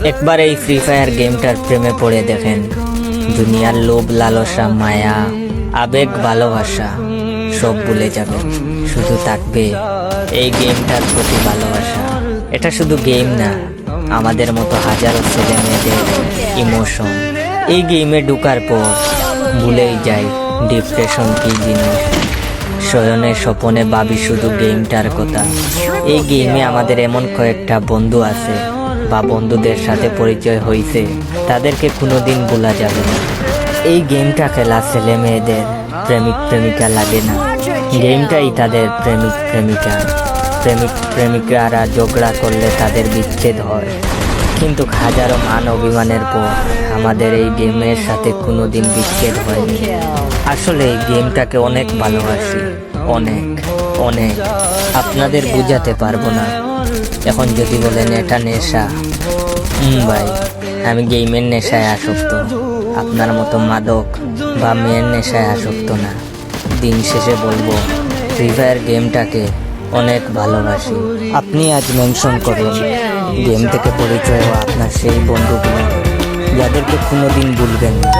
একবার এই free fire গেমটার প্রেমে পড়ে দেখেন। দুনিয়ার লোভ, লালসা, মায়া, আবেগ, ভালোবাসা সব ভুলে যাবেন। শুধু থাকবে এই গেমটার প্রতি ভালোবাসা। এটা শুধু গেম না, আমাদের মতো হাজারো ছেলে মেয়েদের ইমোশন। এই গেমে ঢুকার পর ভুলেই যাই ডিপ্রেশন কি জিনিস। শয়নে স্বপনে ভাবি শুধু গেমটার কথা। এই গেমে আমাদের এমন কয়েকটা বন্ধু আছে বা বন্ধুদের সাথে পরিচয় হয়েছে, তাদেরকে কোনোদিন ভোলা যাবে না। এই গেমটা খেলা ছেলে মেয়েদের প্রেমিক প্রেমিকা লাগে না, গেমটাই তাদের প্রেমিক প্রেমিকা। প্রেমিক প্রেমিকারা ঝগড়া করলে তাদের বিচ্ছেদ হয়, কিন্তু হাজারো মান অভিমানের পর আমাদের এই গেমের সাথে কোনোদিন বিচ্ছেদ হয়নি। আসলে এই গেমটাকে অনেক ভালোবাসি, অনেক অনেক। আপনাদের বুঝাতে পারবো না। এখন যদি বলেন এটা নেশা, ভাই আমি গেমের নেশায় আসক্ত, আপনার মতো মাদক বা মেয়ের নেশায় আসক্ত না। দিন শেষে বলবো ফ্রি ফায়ার গেমটাকে অনেক ভালোবাসি। আপনি আজ মেনশন করুন গেম থেকে পরিচয় হওয়া আপনার সেই বন্ধুগুলো, যাদেরকে কোনোদিন ভুলবেন না।